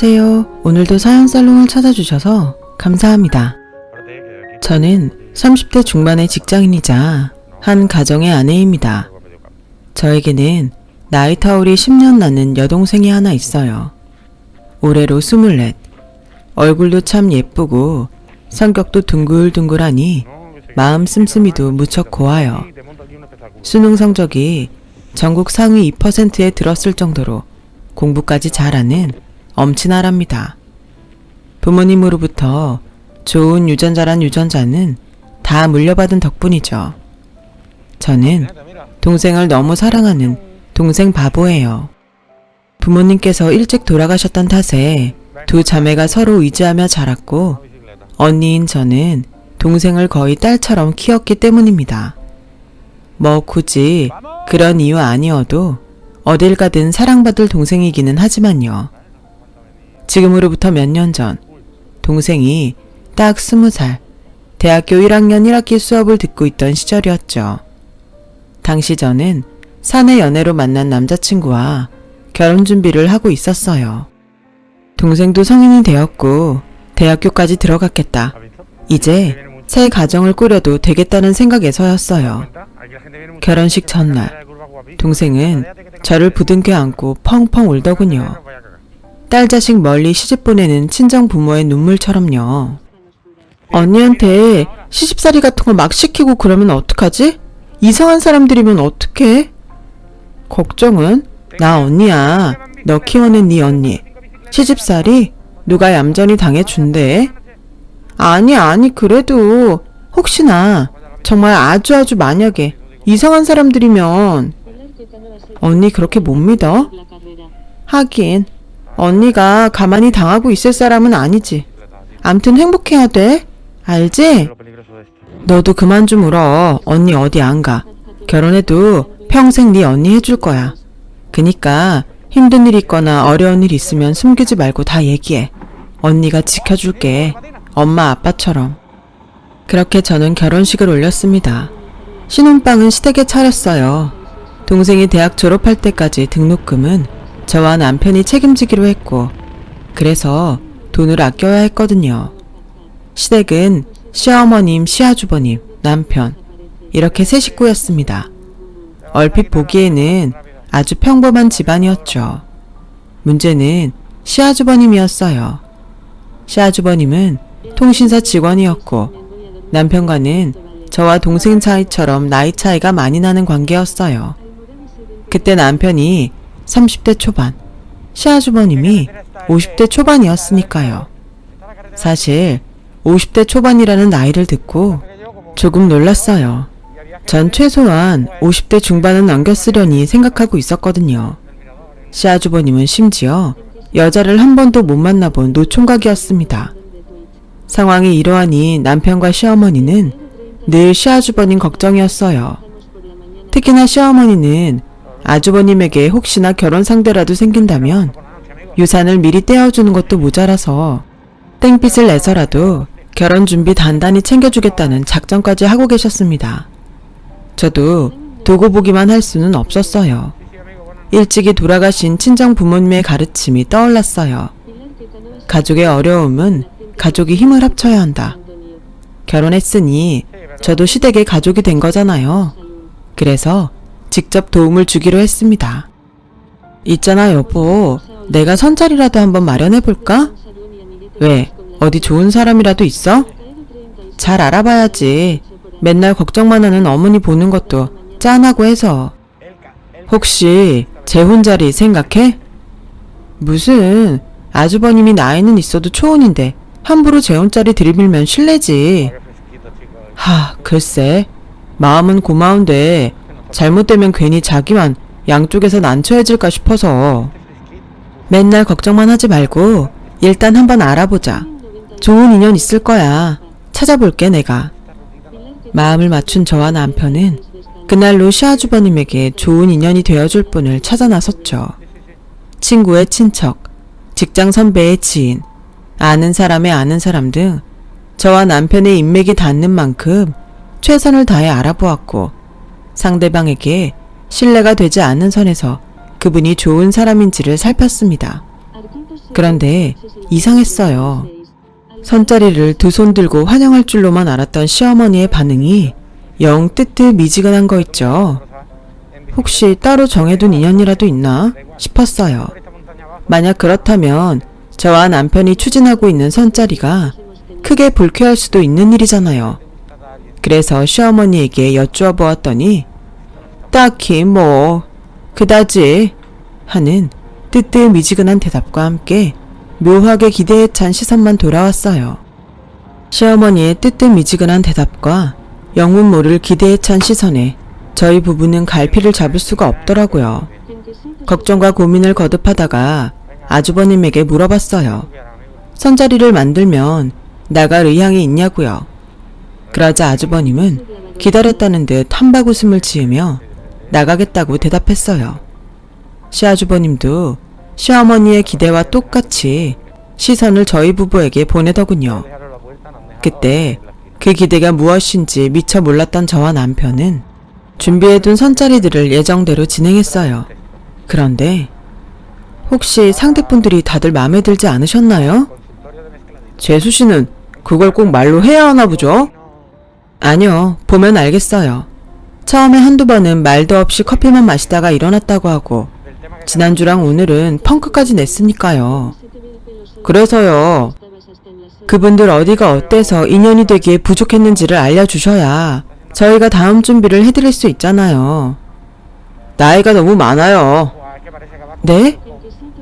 안녕하세요. 오늘도 사연살롱을 찾아주셔서 감사합니다. 저는 30대 중반의 직장인이자 한 가정의 아내입니다. 저에게는 나이 터울이 10년 나는 여동생이 하나 있어요. 올해로 24. 얼굴도 참 예쁘고 성격도 둥글둥글하니 마음 씀씀이도 무척 고와요. 수능 성적이 전국 상위 2%에 들었을 정도로 공부까지 잘하는 엄친아랍니다. 부모님으로부터 좋은 유전자란 유전자는 다 물려받은 덕분이죠. 저는 동생을 너무 사랑하는 동생 바보예요. 부모님께서 일찍 돌아가셨던 탓에 두 자매가 서로 의지하며 자랐고 언니인 저는 동생을 거의 딸처럼 키웠기 때문입니다. 뭐 굳이 그런 이유 아니어도 어딜 가든 사랑받을 동생이기는 하지만요. 지금으로부터 몇 년 전 동생이 딱 20살 대학교 1학년 1학기 수업을 듣고 있던 시절이었죠. 당시 저는 사내 연애로 만난 남자친구와 결혼 준비를 하고 있었어요. 동생도 성인이 되었고 대학교까지 들어갔겠다. 이제 새 가정을 꾸려도 되겠다는 생각에서였어요. 결혼식 전날 동생은 저를 부둥켜 안고 펑펑 울더군요. 딸 자식 멀리 시집 보내는 친정 부모의 눈물처럼요. 언니한테 시집살이 같은 거 막 시키고 그러면 어떡하지? 이상한 사람들이면 어떡해? 걱정은? 나 언니야. 너 키워낸 네 언니. 시집살이? 누가 얌전히 당해준대? 아니 그래도 혹시나 정말 아주 만약에 이상한 사람들이면 언니 그렇게 못 믿어? 하긴 언니가 가만히 당하고 있을 사람은 아니지. 암튼 행복해야 돼. 알지? 너도 그만 좀 울어. 언니 어디 안 가. 결혼해도 평생 네 언니 해줄 거야. 그니까 힘든 일 있거나 어려운 일 있으면 숨기지 말고 다 얘기해. 언니가 지켜줄게. 엄마 아빠처럼. 그렇게 저는 결혼식을 올렸습니다. 신혼방은 시댁에 차렸어요. 동생이 대학 졸업할 때까지 등록금은 저와 남편이 책임지기로 했고 그래서 돈을 아껴야 했거든요. 시댁은 시어머님, 시아주버님, 남편 이렇게 세 식구였습니다. 얼핏 보기에는 아주 평범한 집안이었죠. 문제는 시아주버님이었어요. 시아주버님은 통신사 직원이었고 남편과는 저와 동생 사이처럼 나이 차이가 많이 나는 관계였어요. 그때 남편이 30대 초반, 시아주버님이 50대 초반이었으니까요. 사실 50대 초반이라는 나이를 듣고 조금 놀랐어요. 전 최소한 50대 중반은 넘겼으려니 생각하고 있었거든요. 시아주버님은 심지어 여자를 한 번도 못 만나본 노총각이었습니다. 상황이 이러하니 남편과 시어머니는 늘 시아주버님 걱정이었어요. 특히나 시어머니는 아주버님에게 혹시나 결혼 상대라도 생긴다면 유산을 미리 떼어주는 것도 모자라서 땡빛을 내서라도 결혼 준비 단단히 챙겨주겠다는 작정까지 하고 계셨습니다. 저도 두고 보기만 할 수는 없었어요. 일찍이 돌아가신 친정 부모님의 가르침이 떠올랐어요. 가족의 어려움은 가족이 힘을 합쳐야 한다. 결혼했으니 저도 시댁의 가족이 된 거잖아요. 그래서 직접 도움을 주기로 했습니다. 있잖아 여보, 내가 선자리라도 한번 마련해볼까? 왜? 어디 좋은 사람이라도 있어? 잘 알아봐야지. 맨날 걱정만 하는 어머니 보는 것도 짠하고 해서. 혹시 재혼 자리 생각해? 무슨 아주버님이 나이는 있어도 초혼인데 함부로 재혼 자리 들이밀면 실례지. 글쎄 마음은 고마운데 잘못되면 괜히 자기만 양쪽에서 난처해질까 싶어서. 맨날 걱정만 하지 말고 일단 한번 알아보자. 좋은 인연 있을 거야. 찾아볼게 내가. 마음을 맞춘 저와 남편은 그날로 시아주버님에게 좋은 인연이 되어줄 분을 찾아 나섰죠. 친구의 친척, 직장 선배의 지인, 아는 사람의 아는 사람 등 저와 남편의 인맥이 닿는 만큼 최선을 다해 알아보았고 상대방에게 신뢰가 되지 않는 선에서 그분이 좋은 사람인지를 살폈습니다. 그런데 이상했어요. 선자리를 두 손 들고 환영할 줄로만 알았던 시어머니의 반응이 영 뜨뜻미지근한 거 있죠. 혹시 따로 정해둔 인연이라도 있나 싶었어요. 만약 그렇다면 저와 남편이 추진하고 있는 선자리가 크게 불쾌할 수도 있는 일이잖아요. 그래서 시어머니에게 여쭈어 보았더니 딱히 뭐 그다지 하는 뜨뜻미지근한 대답과 함께 묘하게 기대에 찬 시선만 돌아왔어요. 시어머니의 뜨뜻미지근한 대답과 영문 모를 기대에 찬 시선에 저희 부부는 갈피를 잡을 수가 없더라고요. 걱정과 고민을 거듭하다가 아주버님에게 물어봤어요. 선자리를 만들면 나갈 의향이 있냐고요. 그러자 아주버님은 기다렸다는 듯 한박 웃음을 지으며 나가겠다고 대답했어요. 시아주버님도 시어머니의 기대와 똑같이 시선을 저희 부부에게 보내더군요. 그때 그 기대가 무엇인지 미처 몰랐던 저와 남편은 준비해둔 선자리들을 예정대로 진행했어요. 그런데 혹시 상대분들이 다들 마음에 들지 않으셨나요? 재수 씨는 그걸 꼭 말로 해야 하나 보죠? 아니요, 보면 알겠어요. 처음에 한두 번은 말도 없이 커피만 마시다가 일어났다고 하고 지난주랑 오늘은 펑크까지 냈으니까요. 그래서요. 그분들 어디가 어때서 인연이 되기에 부족했는지를 알려주셔야 저희가 다음 준비를 해드릴 수 있잖아요. 나이가 너무 많아요. 네?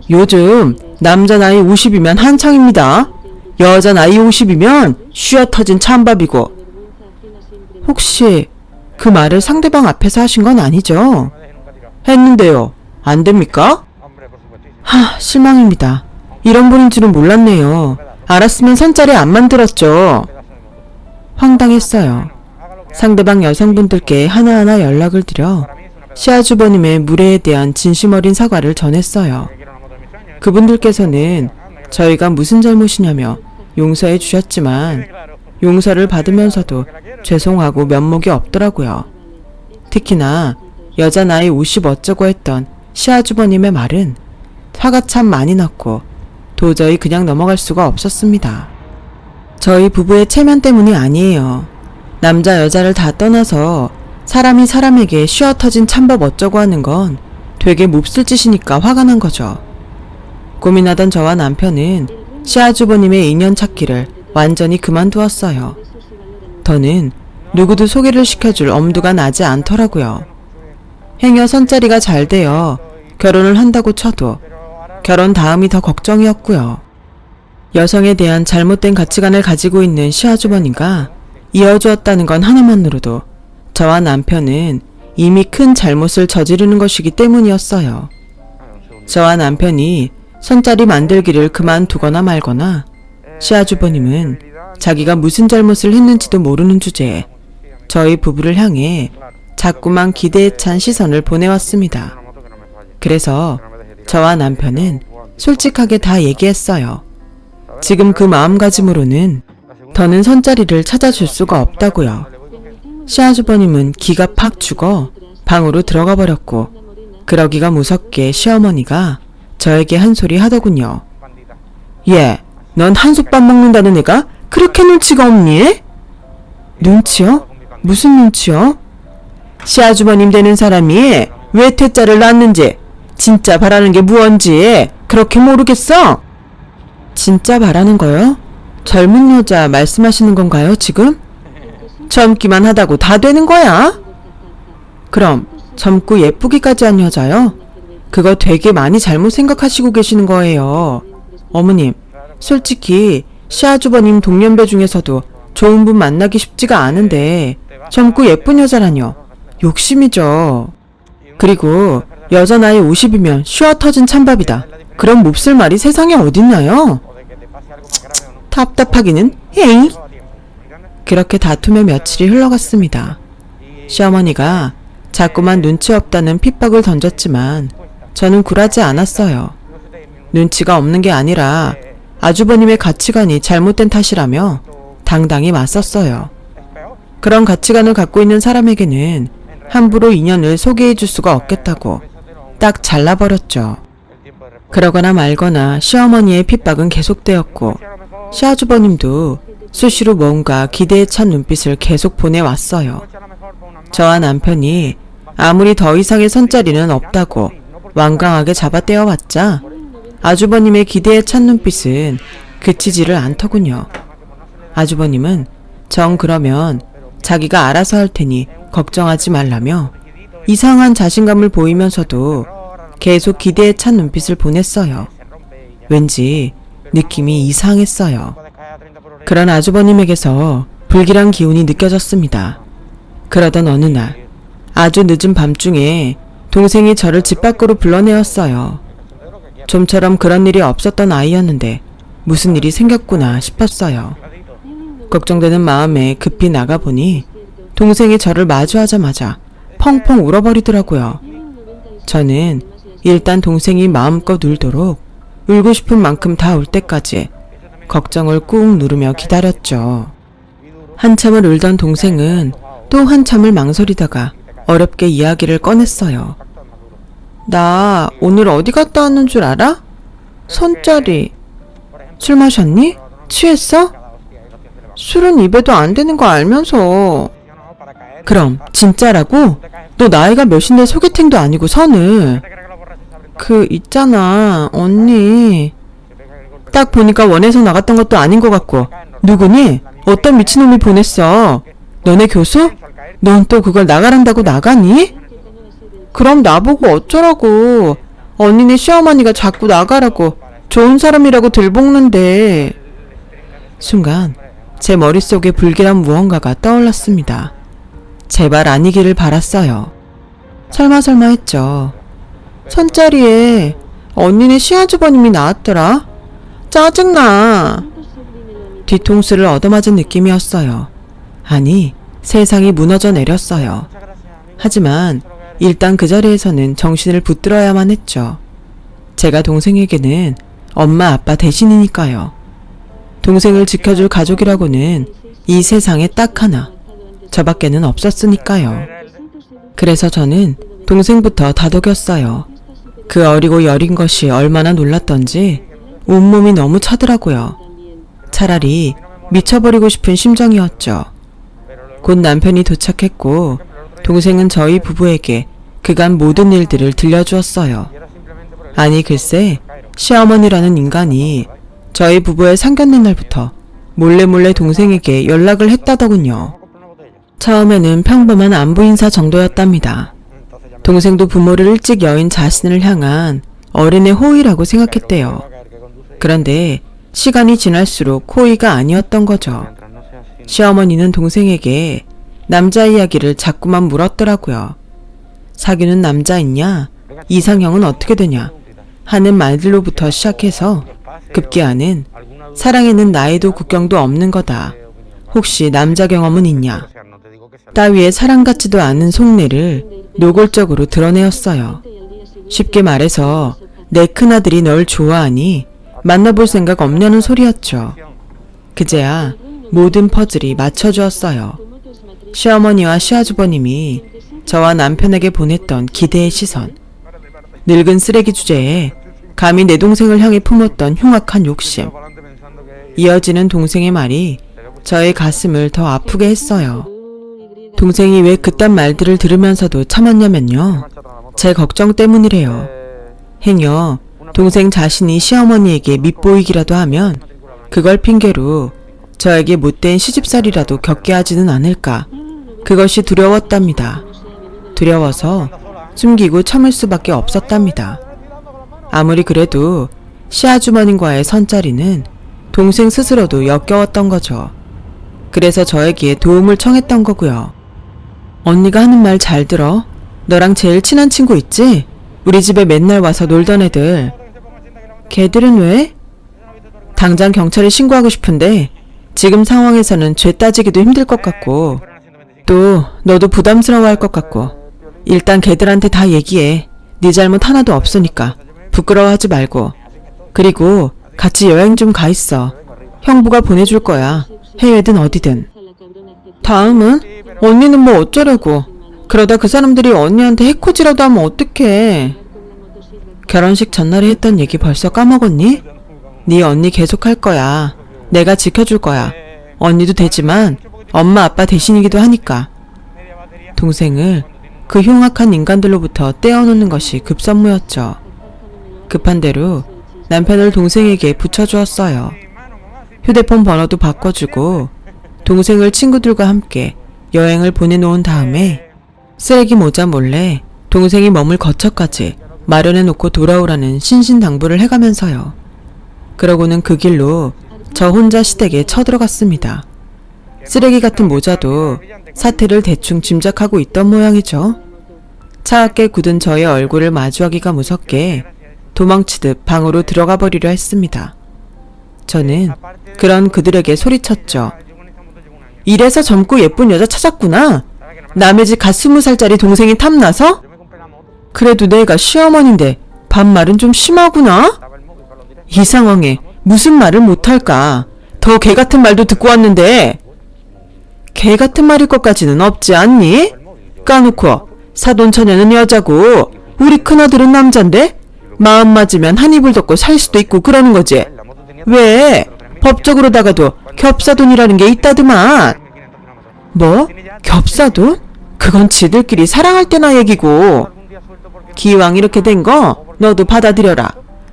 요즘 남자 나이 50이면 한창입니다. 여자 나이 50이면 쉬어 터진 찬밥이고. 혹시 그 말을 상대방 앞에서 하신 건 아니죠? 했는데요. 안 됩니까? 실망입니다. 이런 분인 줄은 몰랐네요. 알았으면 선자리 안 만들었죠. 황당했어요. 상대방 여성분들께 하나하나 연락을 드려 시아주버님의 무례에 대한 진심 어린 사과를 전했어요. 그분들께서는 저희가 무슨 잘못이냐며 용서해 주셨지만 용서를 받으면서도 죄송하고 면목이 없더라고요. 특히나 여자 나이 50 어쩌고 했던 시아주버님의 말은 화가 참 많이 났고 도저히 그냥 넘어갈 수가 없었습니다. 저희 부부의 체면 때문이 아니에요. 남자 여자를 다 떠나서 사람이 사람에게 쉬어 터진 찬밥 어쩌고 하는 건 되게 몹쓸 짓이니까 화가 난 거죠. 고민하던 저와 남편은 시아주버님의 인연 찾기를 완전히 그만두었어요. 더는 누구도 소개를 시켜줄 엄두가 나지 않더라고요. 행여 선자리가 잘 되어 결혼을 한다고 쳐도 결혼 다음이 더 걱정이었고요. 여성에 대한 잘못된 가치관을 가지고 있는 시아주버니가 이어주었다는 건 하나만으로도 저와 남편은 이미 큰 잘못을 저지르는 것이기 때문이었어요. 저와 남편이 선자리 만들기를 그만두거나 말거나 시아주버님은 자기가 무슨 잘못을 했는지도 모르는 주제에 저희 부부를 향해 자꾸만 기대에 찬 시선을 보내왔습니다. 그래서 저와 남편은 솔직하게 다 얘기했어요. 지금 그 마음가짐으로는 더는 선자리를 찾아줄 수가 없다고요. 시아주버님은 기가 팍 죽어 방으로 들어가 버렸고 그러기가 무섭게 시어머니가 저에게 한 소리 하더군요. 예, 넌 한솥밥 먹는다는 애가 그렇게 눈치가 없니? 눈치요? 무슨 눈치요? 시아주버님 되는 사람이 왜 태자를 낳았는지 진짜 바라는 게 무언지 그렇게 모르겠어? 진짜 바라는 거요? 젊은 여자 말씀하시는 건가요, 지금? 젊기만 하다고 다 되는 거야? 그럼 젊고 예쁘기까지 한 여자요? 그거 되게 많이 잘못 생각하시고 계시는 거예요. 어머님, 솔직히 시아주버님 동년배 중에서도 좋은 분 만나기 쉽지가 않은데 젊고 예쁜 여자라뇨. 욕심이죠. 그리고 여자 나이 50이면 쉬어 터진 찬밥이다. 그런 몹쓸 말이 세상에 어딨나요? 답답하기는 에이. 그렇게 다툼의 며칠이 흘러갔습니다. 시어머니가 자꾸만 눈치 없다는 핍박을 던졌지만 저는 굴하지 않았어요. 눈치가 없는 게 아니라 아주버님의 가치관이 잘못된 탓이라며 당당히 맞섰어요. 그런 가치관을 갖고 있는 사람에게는 함부로 인연을 소개해 줄 수가 없겠다고 딱 잘라버렸죠. 그러거나 말거나 시어머니의 핍박은 계속되었고 시아주버님도 수시로 뭔가 기대에 찬 눈빛을 계속 보내왔어요. 저와 남편이 아무리 더 이상의 선자리는 없다고 완강하게 잡아떼어왔자 아주버님의 기대에 찬 눈빛은 그치지를 않더군요. 아주버님은 정 그러면 자기가 알아서 할 테니 걱정하지 말라며 이상한 자신감을 보이면서도 계속 기대에 찬 눈빛을 보냈어요. 왠지 느낌이 이상했어요. 그런 아주버님에게서 불길한 기운이 느껴졌습니다. 그러던 어느 날 아주 늦은 밤중에 동생이 저를 집 밖으로 불러내었어요. 좀처럼 그런 일이 없었던 아이였는데 무슨 일이 생겼구나 싶었어요. 걱정되는 마음에 급히 나가보니 동생이 저를 마주하자마자 펑펑 울어버리더라고요. 저는 일단 동생이 마음껏 울도록 울고 싶은 만큼 다 울 때까지 걱정을 꾹 누르며 기다렸죠. 한참을 울던 동생은 또 한참을 망설이다가 어렵게 이야기를 꺼냈어요. 나 오늘 어디 갔다 왔는 줄 알아? 선짜리. 술 마셨니? 취했어? 술은 입에도 안 되는 거 알면서. 그럼 진짜라고? 너 나이가 몇인데 소개팅도 아니고 선을. 있잖아 언니. 딱 보니까 원에서 나갔던 것도 아닌 것 같고. 누구니? 어떤 미친놈이 보냈어? 너네 교수? 넌 또 그걸 나가란다고 나가니? 그럼 나보고 어쩌라고. 언니네 시어머니가 자꾸 나가라고 좋은 사람이라고 들볶는데. 순간 제 머릿속에 불길한 무언가가 떠올랐습니다. 제발 아니기를 바랐어요. 설마 했죠. 선자리에 언니네 시아주버님이 나왔더라. 짜증나. 뒤통수를 얻어맞은 느낌이었어요. 아니, 세상이 무너져 내렸어요. 하지만 일단 그 자리에서는 정신을 붙들어야만 했죠. 제가 동생에게는 엄마 아빠 대신이니까요. 동생을 지켜줄 가족이라고는 이 세상에 딱 하나, 저밖에는 없었으니까요. 그래서 저는 동생부터 다독였어요. 그 어리고 여린 것이 얼마나 놀랐던지 온몸이 너무 차더라고요. 차라리 미쳐버리고 싶은 심정이었죠. 곧 남편이 도착했고 동생은 저희 부부에게 그간 모든 일들을 들려주었어요. 아니 글쎄 시어머니라는 인간이 저희 부부의 상견례 날부터 몰래 동생에게 연락을 했다더군요. 처음에는 평범한 안부 인사 정도였답니다. 동생도 부모를 일찍 여인 자신을 향한 어린애 호의라고 생각했대요. 그런데 시간이 지날수록 호의가 아니었던 거죠. 시어머니는 동생에게 남자 이야기를 자꾸만 물었더라고요. 사귀는 남자 있냐? 이상형은 어떻게 되냐? 하는 말들로부터 시작해서 급기야는 사랑에는 나이도 국경도 없는 거다. 혹시 남자 경험은 있냐? 따위의 사랑 같지도 않은 속내를 노골적으로 드러내었어요. 쉽게 말해서 내 큰아들이 널 좋아하니 만나볼 생각 없냐는 소리였죠. 그제야 모든 퍼즐이 맞춰주었어요. 시어머니와 시아주버님이 저와 남편에게 보냈던 기대의 시선, 늙은 쓰레기 주제에 감히 내 동생을 향해 품었던 흉악한 욕심, 이어지는 동생의 말이 저의 가슴을 더 아프게 했어요. 동생이 왜 그딴 말들을 들으면서도 참았냐면요. 제 걱정 때문이래요. 행여 동생 자신이 시어머니에게 밉보이기라도 하면 그걸 핑계로 저에게 못된 시집살이라도 겪게 하지는 않을까. 그것이 두려웠답니다. 두려워서 숨기고 참을 수밖에 없었답니다. 아무리 그래도 시아주머님과의 선자리는 동생 스스로도 역겨웠던 거죠. 그래서 저에게 도움을 청했던 거고요. 언니가 하는 말 잘 들어. 너랑 제일 친한 친구 있지? 우리 집에 맨날 와서 놀던 애들. 걔들은 왜? 당장 경찰에 신고하고 싶은데 지금 상황에서는 죄 따지기도 힘들 것 같고 또 너도 부담스러워할 것 같고 일단 걔들한테 다 얘기해. 네 잘못 하나도 없으니까 부끄러워하지 말고. 그리고 같이 여행 좀 가 있어. 형부가 보내줄 거야. 해외든 어디든. 다음은? 언니는 뭐 어쩌려고. 그러다 그 사람들이 언니한테 해코지라도 하면 어떡해. 결혼식 전날에 했던 얘기 벌써 까먹었니? 네 언니 계속 할 거야. 내가 지켜줄 거야. 언니도 되지만 엄마 아빠 대신이기도 하니까. 동생을 그 흉악한 인간들로부터 떼어놓는 것이 급선무였죠. 급한 대로 남편을 동생에게 붙여주었어요. 휴대폰 번호도 바꿔주고 동생을 친구들과 함께 여행을 보내놓은 다음에 쓰레기 모자 몰래 동생이 머물 거처까지 마련해놓고 돌아오라는 신신당부를 해가면서요. 그러고는 그 길로 저 혼자 시댁에 쳐들어갔습니다. 쓰레기 같은 모자도 사태를 대충 짐작하고 있던 모양이죠. 차갑게 굳은 저의 얼굴을 마주하기가 무섭게 도망치듯 방으로 들어가 버리려 했습니다. 저는 그런 그들에게 소리쳤죠. 이래서 젊고 예쁜 여자 찾았구나. 남의 집 갓 20살짜리 동생이 탐나서? 그래도 내가 시어머니인데 반말은 좀 심하구나? 이 상황에 무슨 말을 못할까? 더 개 같은 말도 듣고 왔는데 개 같은 말일 것까지는 없지 않니? 까놓고 사돈처녀는 여자고 우리 큰아들은 남잔데 마음 맞으면 한 이불 덮고 살 수도 있고 그러는 거지. 왜? 법적으로다가도 겹사돈이라는 게 있다드만. 뭐? 겹사돈? 그건 지들끼리 사랑할 때나 얘기고. 기왕 이렇게 된 거 너도 받아들여라.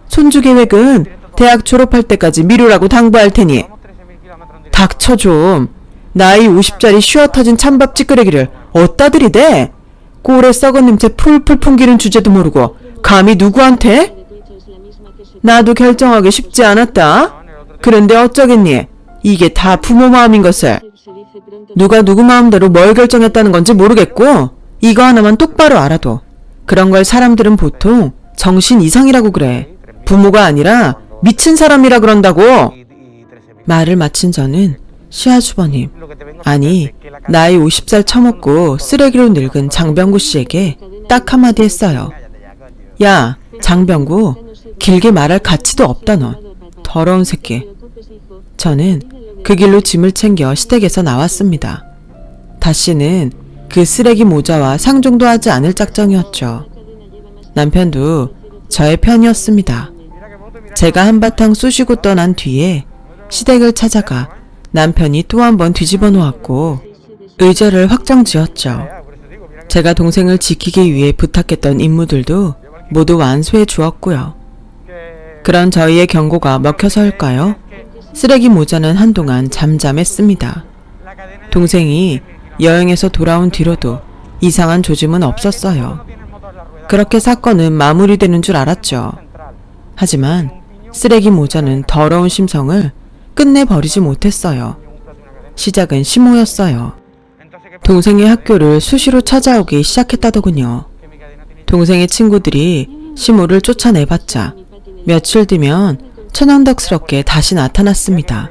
손주 계획은 대학 졸업할 때까지 미루라고 당부할 테니. 닥쳐 좀. 나이 50짜리 쉬어 터진 찬밥 찌끄레기를 어디다 들이대? 꼴에 썩은 냄새 풀풀 풍기는 주제도 모르고 감히 누구한테? 나도 결정하기 쉽지 않았다. 그런데 어쩌겠니? 이게 다 부모 마음인 것을. 누가 누구 마음대로 뭘 결정했다는 건지 모르겠고 이거 하나만 똑바로 알아도 그런 걸 사람들은 보통 정신 이상이라고 그래. 부모가 아니라 미친 사람이라 그런다고. 말을 마친 저는 시아주버님, 아니 나이 50살 처먹고 쓰레기로 늙은 장병구 씨에게 딱 한마디 했어요. 야, 장병구, 길게 말할 가치도 없다 너. 더러운 새끼. 저는 그 길로 짐을 챙겨 시댁에서 나왔습니다. 다시는 그 쓰레기 모자와 상종도 하지 않을 작정이었죠. 남편도 저의 편이었습니다. 제가 한바탕 쑤시고 떠난 뒤에 시댁을 찾아가 남편이 또 한 번 뒤집어 놓았고 의자를 확정 지었죠. 제가 동생을 지키기 위해 부탁했던 임무들도 모두 완수해 주었고요. 그런 저희의 경고가 먹혀서일까요? 쓰레기 모자는 한동안 잠잠했습니다. 동생이 여행에서 돌아온 뒤로도 이상한 조짐은 없었어요. 그렇게 사건은 마무리되는 줄 알았죠. 하지만 쓰레기 모자는 더러운 심성을 끝내버리지 못했어요. 시작은 심호였어요. 동생의 학교를 수시로 찾아오기 시작했다더군요. 동생의 친구들이 심호를 쫓아내봤자 며칠 뒤면 천연덕스럽게 다시 나타났습니다.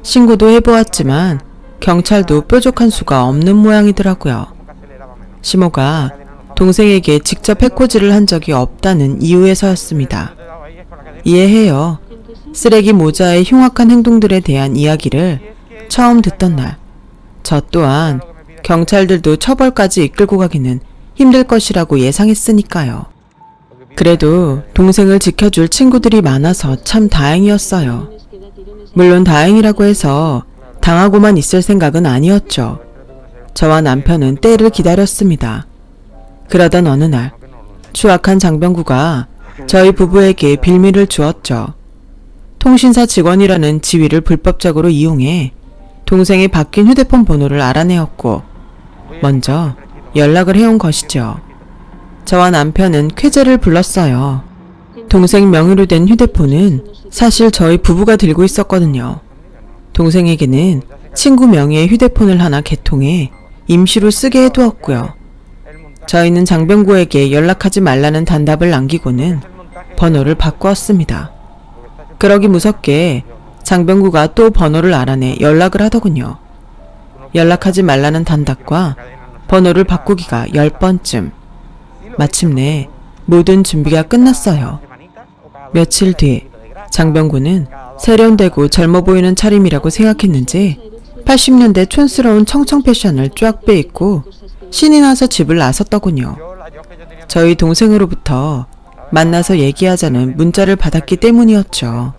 신고도 해보았지만 경찰도 뾰족한 수가 없는 모양이더라고요. 심호가 동생에게 직접 해코지를 한 적이 없다는 이유에서였습니다. 이해해요. 쓰레기 모자의 흉악한 행동들에 대한 이야기를 처음 듣던 날, 저 또한 경찰들도 처벌까지 이끌고 가기는 힘들 것이라고 예상했으니까요. 그래도 동생을 지켜줄 친구들이 많아서 참 다행이었어요. 물론 다행이라고 해서 당하고만 있을 생각은 아니었죠. 저와 남편은 때를 기다렸습니다. 그러던 어느 날, 추악한 장병구가 저희 부부에게 빌미를 주었죠. 통신사 직원이라는 지위를 불법적으로 이용해 동생의 바뀐 휴대폰 번호를 알아내었고 먼저 연락을 해온 것이죠. 저와 남편은 쾌재를 불렀어요. 동생 명의로 된 휴대폰은 사실 저희 부부가 들고 있었거든요. 동생에게는 친구 명의의 휴대폰을 하나 개통해 임시로 쓰게 해두었고요. 저희는 장병구에게 연락하지 말라는 단답을 남기고는 번호를 바꾸었습니다. 그러기 무섭게 장병구가 또 번호를 알아내 연락을 하더군요. 연락하지 말라는 단답과 번호를 바꾸기가 10번쯤. 마침내 모든 준비가 끝났어요. 며칠 뒤 장병구는 세련되고 젊어 보이는 차림이라고 생각했는지 80년대 촌스러운 청청 패션을 쫙 빼입고 신이 나서 집을 나섰더군요. 저희 동생으로부터 만나서 얘기하자는 문자를 받았기 때문이었죠.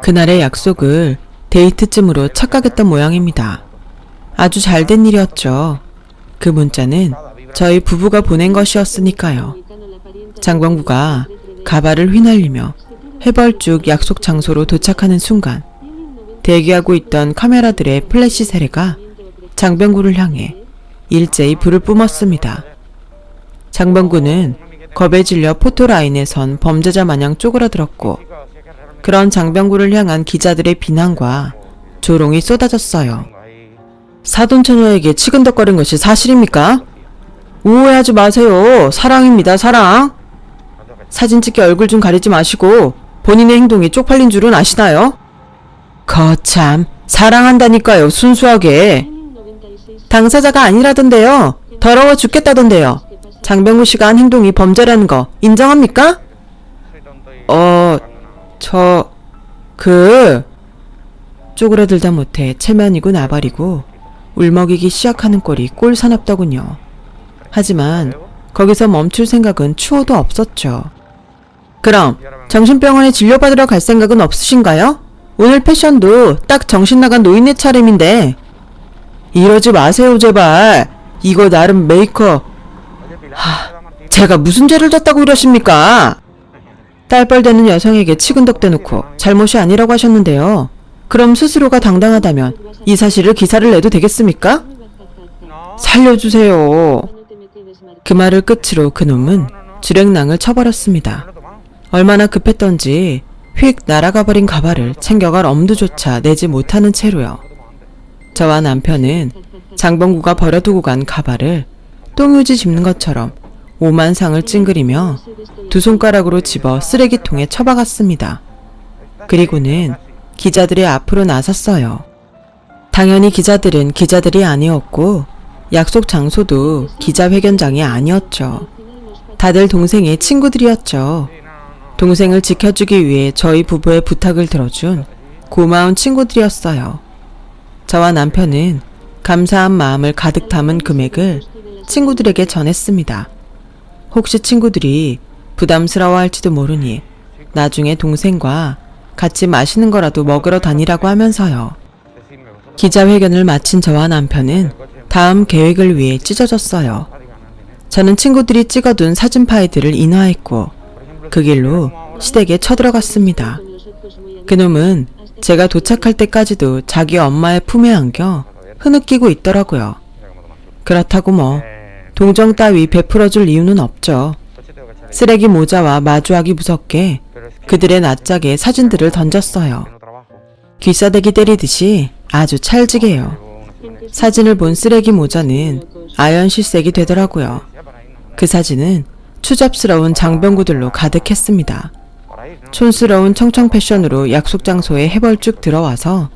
그날의 약속을 데이트쯤으로 착각했던 모양입니다. 아주 잘된 일이었죠. 그 문자는 저희 부부가 보낸 것이었으니까요. 장병구가 가발을 휘날리며 해벌쭉 약속 장소로 도착하는 순간 대기하고 있던 카메라들의 플래시 세례가 장병구를 향해 일제히 불을 뿜었습니다. 장병구는 겁에 질려 포토라인에 선 범죄자 마냥 쪼그라들었고 그런 장병구를 향한 기자들의 비난과 조롱이 쏟아졌어요. 사돈처녀에게 치근덕거린 것이 사실입니까? 오해하지 마세요. 사랑입니다, 사랑. 사진 찍기 얼굴 좀 가리지 마시고 본인의 행동이 쪽팔린 줄은 아시나요? 거참, 사랑한다니까요, 순수하게. 당사자가 아니라던데요. 더러워 죽겠다던데요. 장병구 씨가 한 행동이 범죄라는 거 인정합니까? 쪼그라들다 못해 체면이고 나발이고 울먹이기 시작하는 꼴이 꼴사납더군요. 하지만 거기서 멈출 생각은 추호도 없었죠. 그럼 정신병원에 진료받으러 갈 생각은 없으신가요? 오늘 패션도 딱 정신나간 노인네 차림인데. 이러지 마세요, 제발. 이거 나름 메이크업. 제가 무슨 죄를 졌다고 이러십니까? 딸뻘되는 여성에게 치근덕대놓고 잘못이 아니라고 하셨는데요. 그럼 스스로가 당당하다면 이 사실을 기사를 내도 되겠습니까? 살려주세요. 그 말을 끝으로 그놈은 주랭랑을 쳐버렸습니다. 얼마나 급했던지 휙 날아가버린 가발을 챙겨갈 엄두조차 내지 못하는 채로요. 저와 남편은 장병구가 버려두고 간 가발을 똥유지 집는 것처럼 오만상을 찡그리며 두 손가락으로 집어 쓰레기통에 처박았습니다. 그리고는 기자들의 앞으로 나섰어요. 당연히 기자들은 기자들이 아니었고 약속 장소도 기자회견장이 아니었죠. 다들 동생의 친구들이었죠. 동생을 지켜주기 위해 저희 부부의 부탁을 들어준 고마운 친구들이었어요. 저와 남편은 감사한 마음을 가득 담은 금액을 친구들에게 전했습니다. 혹시 친구들이 부담스러워할지도 모르니 나중에 동생과 같이 맛있는 거라도 먹으러 다니라고 하면서요. 기자회견을 마친 저와 남편은 다음 계획을 위해 찢어졌어요. 저는 친구들이 찍어둔 사진 파일들을 인화했고 그 길로 시댁에 쳐들어갔습니다. 그놈은 제가 도착할 때까지도 자기 엄마의 품에 안겨 흐느끼고 있더라고요. 그렇다고 뭐 동정 따위 베풀어줄 이유는 없죠. 쓰레기 모자와 마주하기 무섭게 그들의 낯짝에 사진들을 던졌어요. 귀싸대기 때리듯이 아주 찰지게요. 사진을 본 쓰레기 모자는 아연실색이 되더라고요. 그 사진은 추잡스러운 장병구들로 가득했습니다. 촌스러운 청청 패션으로 약속 장소에 해벌쭉 들어와서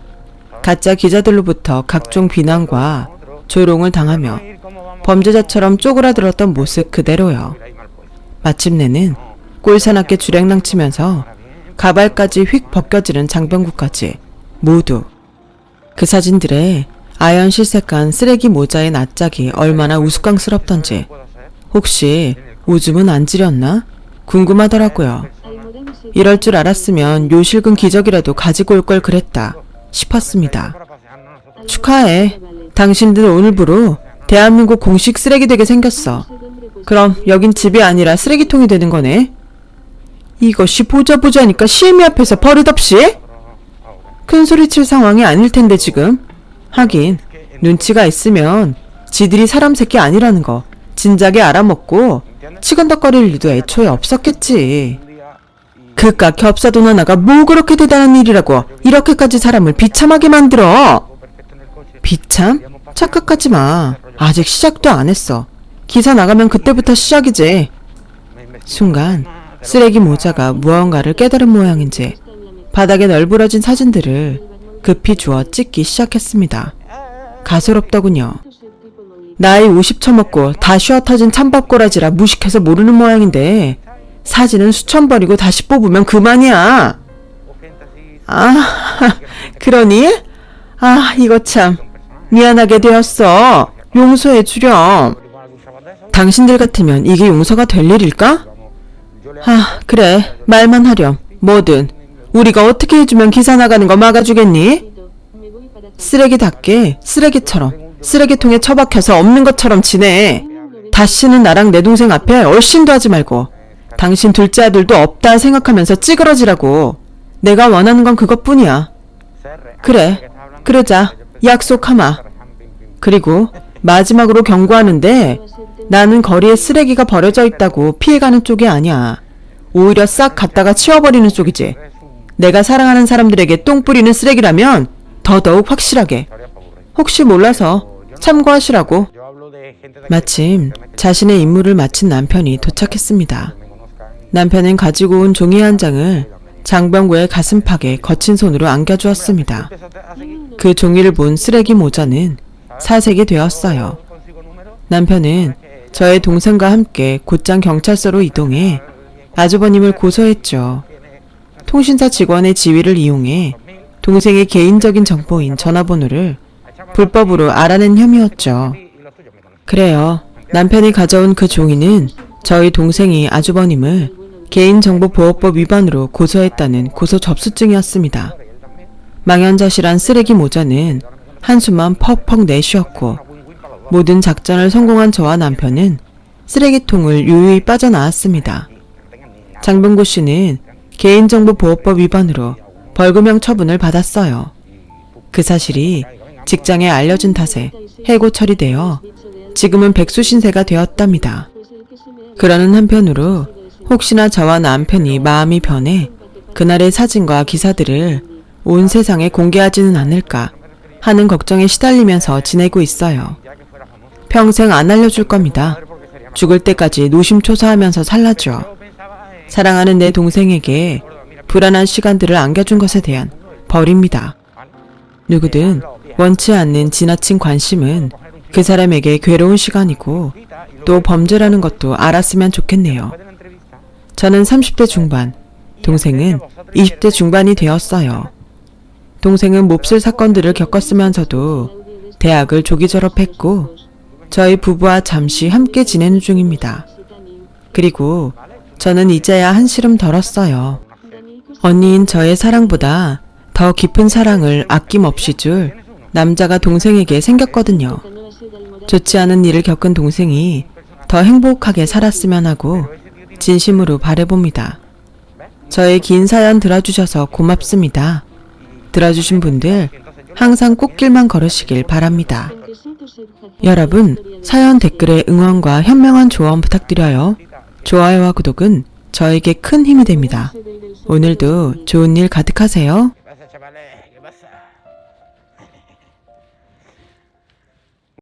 가짜 기자들로부터 각종 비난과 조롱을 당하며 범죄자처럼 쪼그라들었던 모습 그대로요. 마침내는 꼴사납게 주랭랑 치면서 가발까지 휙 벗겨지는 장병구까지 모두. 그 사진들에 아연실색한 쓰레기 모자의 낯짝이 얼마나 우스꽝스럽던지 혹시 오줌은 안 지렸나? 궁금하더라고요. 이럴 줄 알았으면 요실금 기적이라도 가지고 올 걸 그랬다 싶었습니다. 축하해. 당신들 오늘부로 대한민국 공식 쓰레기 되게 생겼어. 그럼 여긴 집이 아니라 쓰레기통이 되는 거네. 이것이 보자보자니까 시애미 앞에서 버릇없이? 큰소리칠 상황이 아닐 텐데 지금. 하긴 눈치가 있으면 지들이 사람 새끼 아니라는 거 진작에 알아먹고 치근덕거릴 일도 애초에 없었겠지. 그깟 겹사돈 하나가 뭐 그렇게 대단한 일이라고 이렇게까지 사람을 비참하게 만들어. 비참? 착각하지 마. 아직 시작도 안 했어. 기사 나가면 그때부터 시작이지. 순간 쓰레기 모자가 무언가를 깨달은 모양인지 바닥에 널브러진 사진들을 급히 주워 찍기 시작했습니다. 가소롭더군요. 나이 50 처먹고 다 쉬어 터진 찬밥꼬라지라 무식해서 모르는 모양인데 사진은 수천 번이고 다시 뽑으면 그만이야. 그러니? 이거 참 미안하게 되었어. 용서해 주렴. 당신들 같으면 이게 용서가 될 일일까? 아, 그래. 말만 하렴. 뭐든. 우리가 어떻게 해주면 기사 나가는 거 막아주겠니? 쓰레기답게 쓰레기처럼 쓰레기통에 처박혀서 없는 것처럼 지내. 다시는 나랑 내 동생 앞에 얼씬도 하지 말고 당신 둘째 아들도 없다 생각하면서 찌그러지라고. 내가 원하는 건 그것뿐이야. 그래, 그러자. 약속하마. 그리고 마지막으로 경고하는데 나는 거리에 쓰레기가 버려져 있다고 피해가는 쪽이 아니야. 오히려 싹 갖다가 치워버리는 쪽이지. 내가 사랑하는 사람들에게 똥 뿌리는 쓰레기라면 더더욱 확실하게. 혹시 몰라서 참고하시라고. 마침 자신의 임무를 마친 남편이 도착했습니다. 남편은 가지고 온 종이 한 장을 장병구의 가슴팍에 거친 손으로 안겨주었습니다. 그 종이를 본 쓰레기 모자는 사색이 되었어요. 남편은 저의 동생과 함께 곧장 경찰서로 이동해 아주버님을 고소했죠. 통신사 직원의 지위를 이용해 동생의 개인적인 정보인 전화번호를 불법으로 알아낸 혐의였죠. 그래요. 남편이 가져온 그 종이는 저희 동생이 아주버님을 개인정보보호법 위반으로 고소했다는 고소 접수증이었습니다. 망연자실한 쓰레기 모자는 한숨만 퍽퍽 내쉬었고 모든 작전을 성공한 저와 남편은 쓰레기통을 유유히 빠져나왔습니다. 장병구 씨는 개인정보보호법 위반으로 벌금형 처분을 받았어요. 그 사실이 직장에 알려진 탓에 해고 처리되어 지금은 백수신세가 되었답니다. 그러는 한편으로 혹시나 저와 남편이 마음이 변해 그날의 사진과 기사들을 온 세상에 공개하지는 않을까 하는 걱정에 시달리면서 지내고 있어요. 평생 안 알려줄 겁니다. 죽을 때까지 노심초사하면서 살라죠. 사랑하는 내 동생에게 불안한 시간들을 안겨준 것에 대한 벌입니다. 누구든 원치 않는 지나친 관심은 그 사람에게 괴로운 시간이고 또 범죄라는 것도 알았으면 좋겠네요. 저는 30대 중반, 동생은 20대 중반이 되었어요. 동생은 몹쓸 사건들을 겪었으면서도 대학을 조기 졸업했고 저희 부부와 잠시 함께 지내는 중입니다. 그리고 저는 이제야 한시름 덜었어요. 언니인 저의 사랑보다 더 깊은 사랑을 아낌없이 줄 남자가 동생에게 생겼거든요. 좋지 않은 일을 겪은 동생이 더 행복하게 살았으면 하고 진심으로 바라봅니다. 저의 긴 사연 들어주셔서 고맙습니다. 들어주신 분들 항상 꽃길만 걸으시길 바랍니다. 여러분, 사연 댓글에 응원과 현명한 조언 부탁드려요. 좋아요와 구독은 저에게 큰 힘이 됩니다. 오늘도 좋은 일 가득하세요.